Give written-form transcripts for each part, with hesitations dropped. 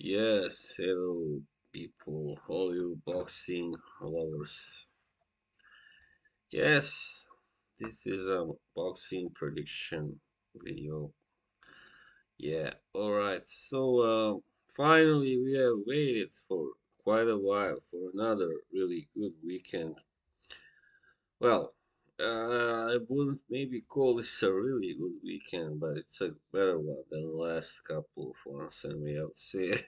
Yes, hello people, all you boxing lovers. Yes, this is a boxing prediction video. Yeah, alright, finally we have waited for quite a while for another really good weekend. Well, I wouldn't maybe call this a really good weekend, but it's a better one than the last couple of ones, and we have to say.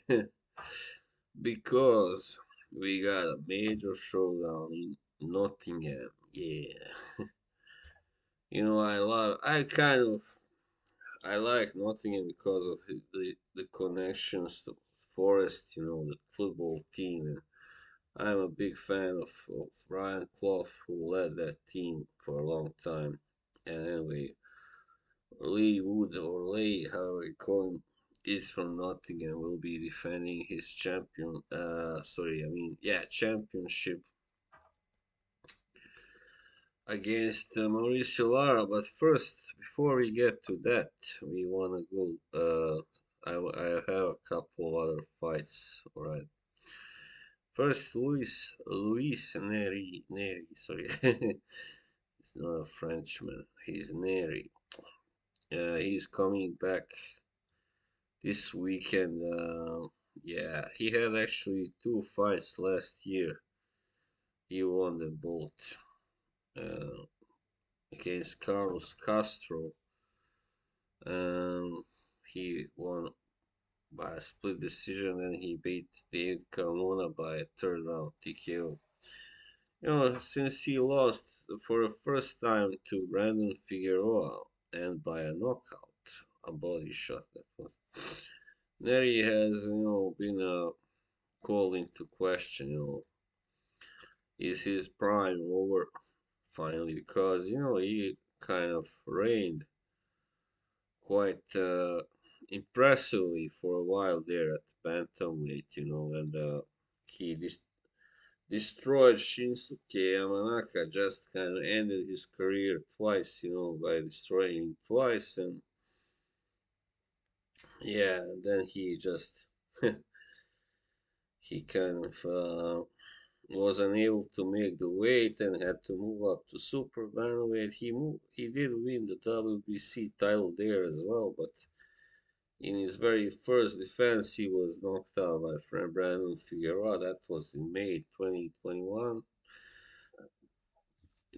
Because we got a major showdown in Nottingham. Yeah. I like Nottingham because of the connections to Forest, the football team. And I'm a big fan of Ryan Clough, who led that team for a long time. And anyway, Leigh Wood or Leigh, however you call him, is from Nottingham. Will be defending his championship against Mauricio Lara. But first, before we get to that, we wanna go. I have a couple of other fights. All right. First, Luis Nery. Sorry, he's not a Frenchman. He's Nery. He's coming back this weekend. Yeah, he had actually two fights last year. He won them both uh, against Carlos Castro. Um, he won by a split decision, and he beat David Carmona by a third round TKO. Since he lost for the first time to Brandon Figueroa and by a knockout, a body shot that was. Nery has, been called into question, is his prime over finally because, he kind of reigned quite impressively for a while there at bantamweight, and he destroyed Shinsuke Yamanaka, just kind of ended his career twice, by destroying him twice, and yeah, and then he just he kind of was unable to make the weight and had to move up to super bantamweight. He did win the WBC title there as well, but in his very first defense, he was knocked out by friend Brandon Figueroa. That was in May 2021.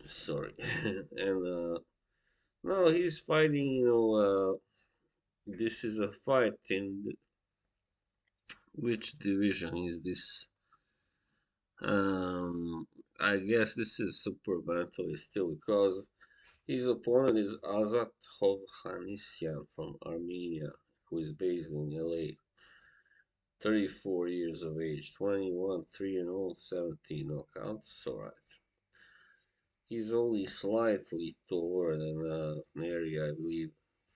Sorry, and no, he's fighting. This is a fight in which division is this? I guess this is super bantamweight still because his opponent is Azat Hovhannisyan from Armenia, who is based in LA. 34 years of age, 21, 3 and 0, 17 knockouts. Alright. He's only slightly taller than Nery, I believe.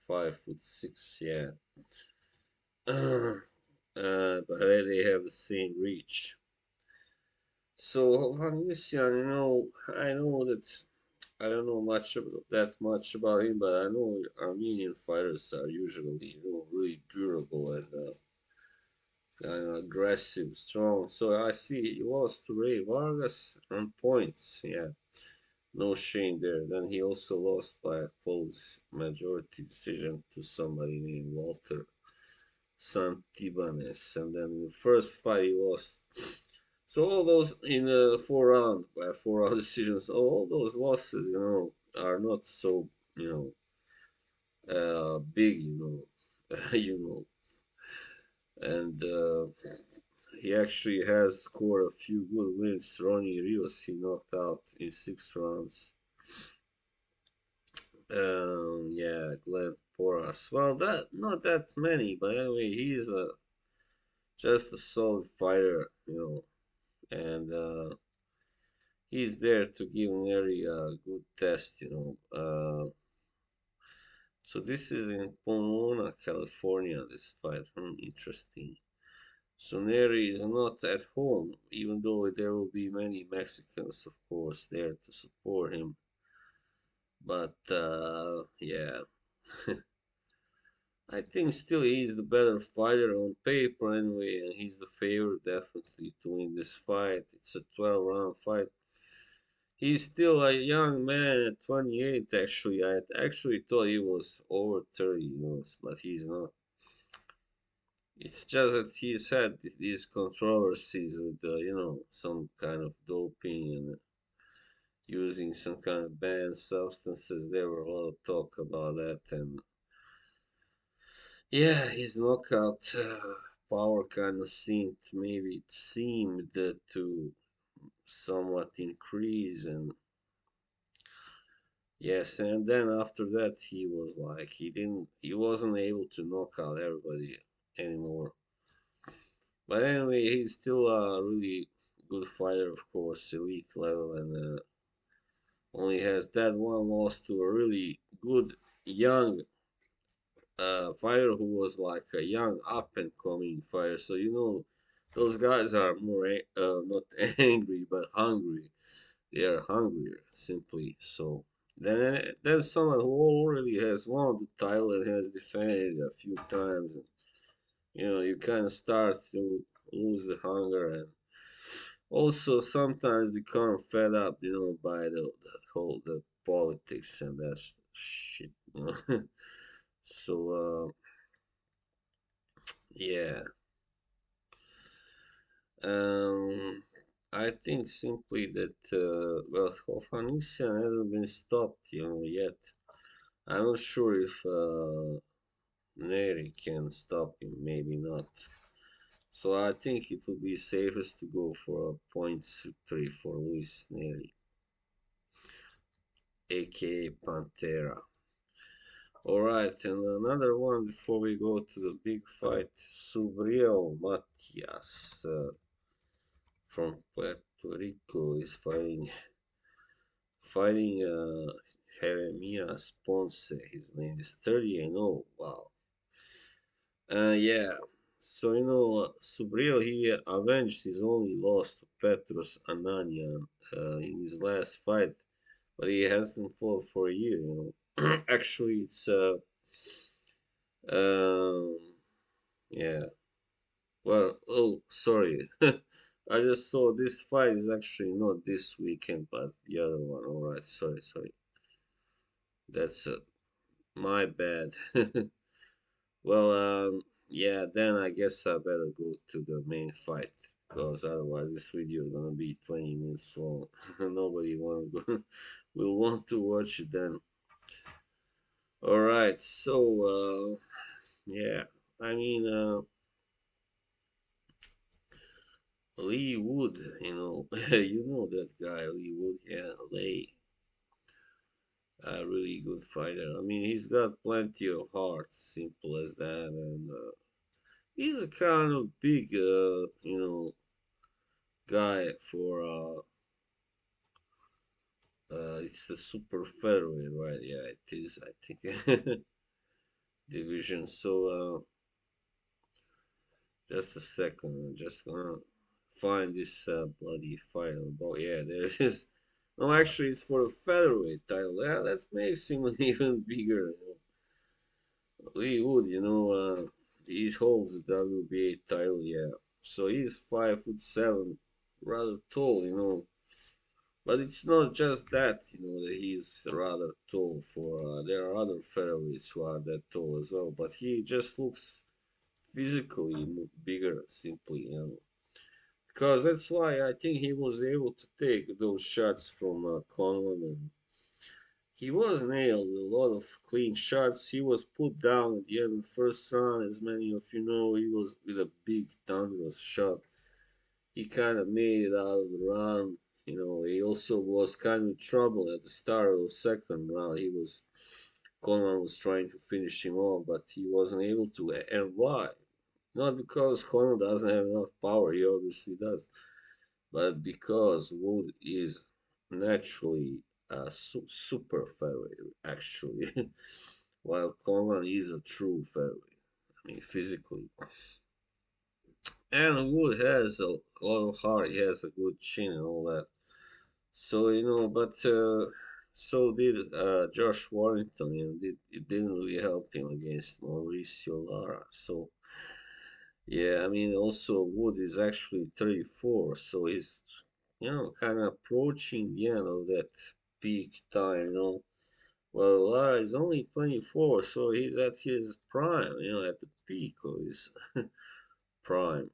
5'6", yeah. But they have the same reach. So Van Wisjan, I know that I don't know that much about him, but I know Armenian fighters are usually, really durable and kind of aggressive, strong. So I see he lost to Ray Vargas on points. Yeah, no shame there. Then he also lost by a close majority decision to somebody named Walter Santibanez. And then in the first fight he lost. So all those in the 4 round by 4 round decisions, all those losses, are not so, big, you know, and he actually has scored a few good wins. Ronnie Rios he knocked out in 6 rounds. Yeah, Glenn Porras. Well, that not that many, but anyway, he's just a solid fighter, and he's there to give Neri a good test, So this is in Pomona, California. This fight, interesting. So Neri is not at home, even though there will be many Mexicans, of course, there to support him. But yeah, I think still he's the better fighter on paper anyway, and he's the favorite definitely to win this fight. It's a 12 round fight. He's still a young man at 28 actually. I actually thought he was over 30, but he's not. It's just that he's had these controversies with, some kind of doping and using some kind of banned substances. There were a lot of talk about that, and yeah, his knockout power kind of seemed to somewhat increase, and yes, and then after that he was like he wasn't able to knock out everybody anymore. But anyway, he's still a really good fighter, of course, elite level, and only has that one loss to a really good young fighter who was like a young up and coming fighter. So those guys are more not angry but hungry. They are hungrier simply. So then someone who already has won the title and has defended it a few times, and you kind of start to lose the hunger and also sometimes become fed up, by the whole the politics and that shit. So yeah, um, I think simply that Hovhannisyan hasn't been stopped, yet. I'm not sure if Nery can stop him, maybe not. So I think it would be safest to go for a points victory for Luis Nery, aka Pantera. Alright, and another one before we go to the big fight. Subriel Matias from Puerto Rico is fighting Jeremias Ponce. His name is 30 and 0. Wow. Yeah. So Subriel he avenged his only loss to Petros Ananian in his last fight, but he hasn't fought for a year. Actually, it's um yeah. Well, oh, sorry. I just saw this fight is actually not this weekend, but the other one. All right, sorry, sorry. That's my bad. Well, yeah, then I guess I better go to the main fight because otherwise this video is gonna be 20 minutes long. Nobody will want to watch it then. All right, so yeah, I mean Leigh Wood, you know that guy Leigh Wood, yeah, Leigh, a really good fighter. I mean, he's got plenty of heart, simple as that, and he's a kind of big, guy for it's the super featherweight, right? Yeah, it is. I think division. So just a second, I'm just gonna find this bloody fight about. Yeah, there it is. No, actually, it's for the featherweight title. Yeah, that makes him even bigger. Leigh Wood, he holds the WBA title. Yeah, so he's 5'7", rather tall. But it's not just that, that he's rather tall. For there are other featherweights who are that tall as well. But he just looks physically bigger, simply, because that's why I think he was able to take those shots from Conlon, and he was nailed with a lot of clean shots. He was put down at the end of the first round, as many of you know. He was with a big thunderous shot. He kind of made it out of the round. He also was kind of in trouble at the start of the second round. Conlon was trying to finish him off, but he wasn't able to. And why? Not because Conlon doesn't have enough power. He obviously does, but because Wood is naturally a super featherweight, actually, while Conlon is a true featherweight. I mean, physically. And Wood has a lot of heart. He has a good chin and all that. So but so did Josh Warrington, and it didn't really help him against Mauricio Lara. So yeah, I mean, also Wood is actually 34, so he's kind of approaching the end of that peak time. Well, Lara is only 24, so he's at his prime, at the peak of his prime.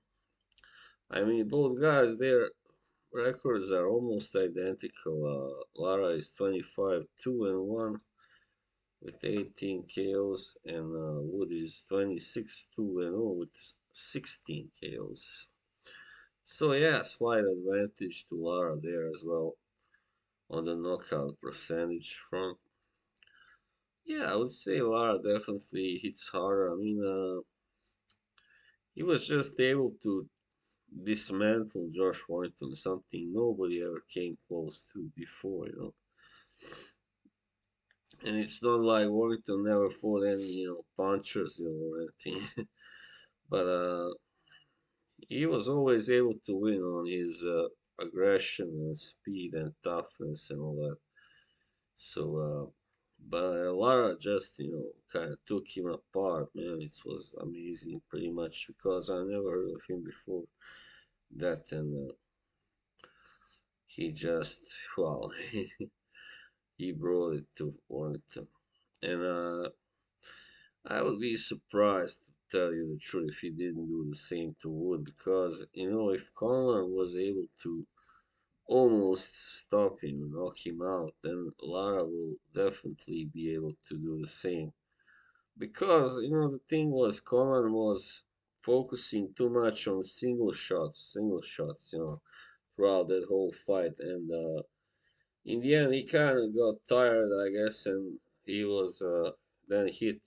I mean, both guys, their records are almost identical. Lara is 25, 2 and 1 with 18 KOs, and Wood is 26, 2 and 0 with 16 KOs. So yeah, slight advantage to Lara there as well on the knockout percentage front. Yeah, I would say Lara definitely hits harder. I mean, he was just able to dismantle Josh Warrington, something nobody ever came close to before. And it's not like Warrington never fought any, punchers, or anything. But he was always able to win on his aggression and speed and toughness and all that. So, but Lara just, kind of took him apart, man. It was amazing, pretty much, because I never heard of him before that, and he just, well, he brought it to Warrington. And I would be surprised, to tell you the truth, if he didn't do the same to Wood, because, if Conlan was able to almost stop him, knock him out, then Lara will definitely be able to do the same. Because, the thing was, Conlan was focusing too much on single shots, throughout that whole fight. And in the end, he kind of got tired, I guess, and he was then hit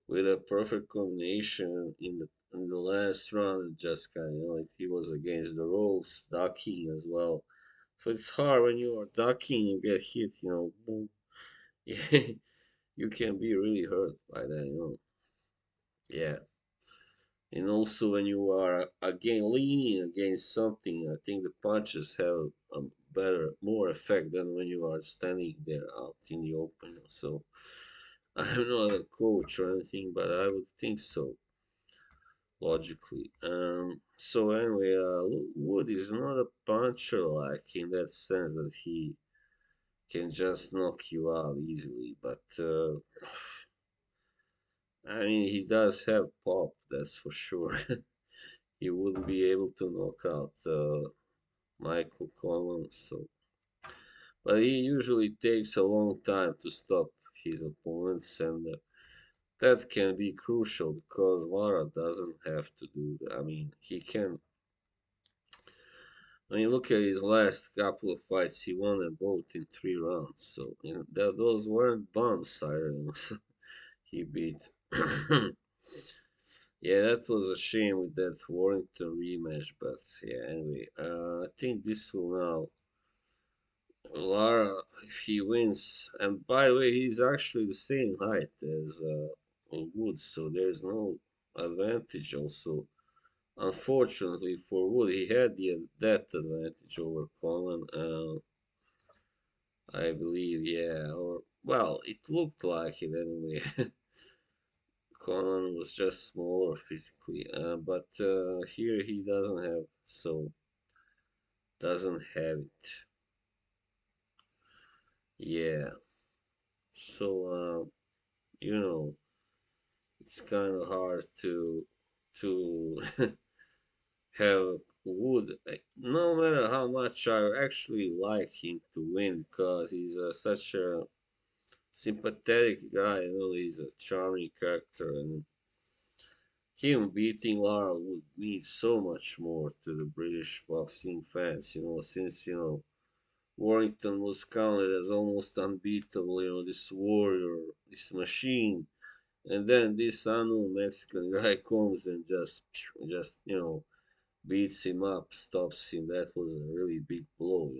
with a perfect combination in the last round. Just kind of, he was against the ropes, ducking as well. So it's hard when you are ducking, you get hit, boom. Yeah, you can be really hurt by that. Yeah. And also when you are again leaning against something, I think the punches have a more effect than when you are standing there out in the open. So I'm not a coach or anything, but I would think so, logically. So anyway, Wood is not a puncher like in that sense that he can just knock you out easily, but I mean he does have pop, that's for sure. He wouldn't be able to knock out Michael Collins, but he usually takes a long time to stop his opponents, and that can be crucial because Lara doesn't have to do that. I mean, he can. I mean, look at his last couple of fights. He won them both in 3 rounds. So, those weren't bumps either. He beat. Yeah, that was a shame with that Warrington rematch. But yeah, anyway, I think this will now. Lara, if he wins, and by the way, he's actually the same height as Wood, so there's no advantage also. Unfortunately for Wood, he had that advantage over Conlan. I believe, yeah, or well, it looked like it anyway. Conlan was just smaller physically, but here he doesn't have it. Yeah, so you know, it's kind of hard to have Wood. No matter how much I actually like him to win, because he's such a sympathetic guy. He's a charming character, and him beating Lara would mean so much more to the British boxing fans. Since Warrington was counted as almost unbeatable. This warrior, this machine. And then this unknown Mexican guy comes and just beats him up, stops him. That was a really big blow.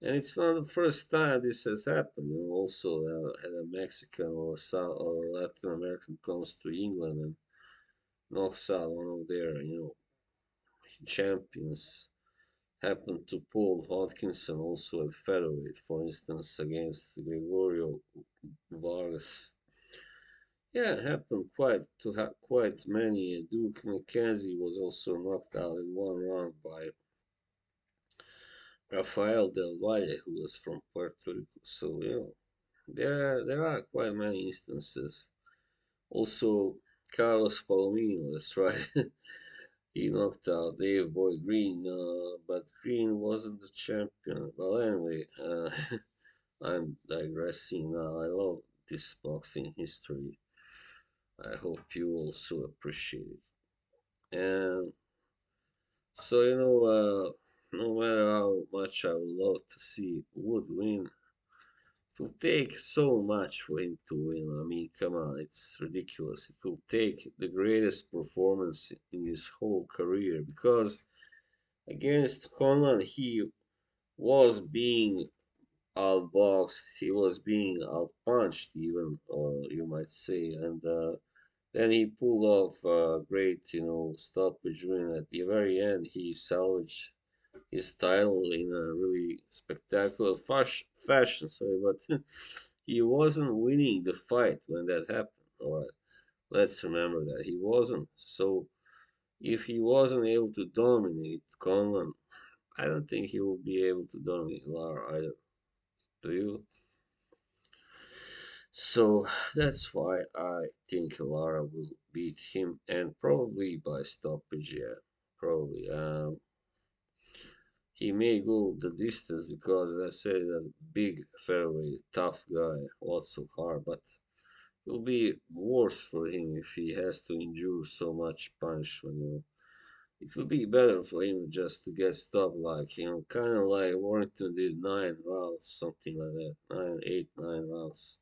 And it's not the first time this has happened. Also, a Mexican or South or Latin American comes to England and knocks out one of their champions. happened to Paul Hodkinson also at featherweight, for instance, against Gregorio Vargas. Yeah, it happened quite many. Duke McKenzie was also knocked out in one round by Rafael Del Valle, who was from Puerto Rico. So there are quite many instances. Also, Carlos Palomino, that's right. He knocked out Dave Boy Green, but Green wasn't the champion. Well, anyway, I'm digressing now. I love this boxing history. I hope you also appreciate it. And so, no matter how much I would love to see Wood win, it will take so much for him to win. I mean, come on, it's ridiculous. It will take the greatest performance in his whole career because against Conlan, he was being outboxed, he was being outpunched, even, or you might say, and then he pulled off a great, stoppage win. At the very end, he salvaged his title in a really spectacular fashion. Sorry, but he wasn't winning the fight when that happened. All right, let's remember that he wasn't. So if he wasn't able to dominate Conlan, I don't think he will be able to dominate Lara either. Do you? So that's why I think Lara will beat him, and probably by stoppage. Yeah, probably. He may go the distance because, as I said, a big, very tough guy, lots of heart, but it will be worse for him if he has to endure so much punishment. It will be better for him just to get stopped, like kind of like Warrington did 9 rounds, something like that, 9 rounds.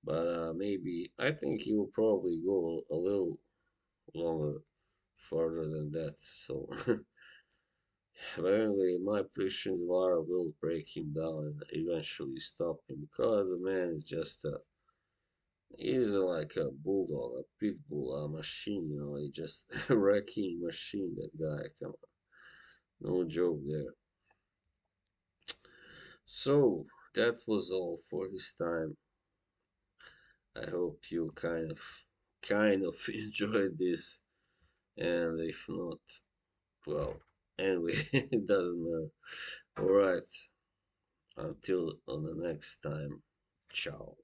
But maybe I think he will probably go a little longer, further than that. So, but anyway, my prediction is Lara will break him down and eventually stop him because the man is just he's like a bulldog, a pit bull, a machine. He just a wrecking machine. That guy, come on, no joke there. So that was all for this time. I hope you kind of enjoyed this, and if not, well, anyway, it doesn't matter. All right, until on the next time, ciao.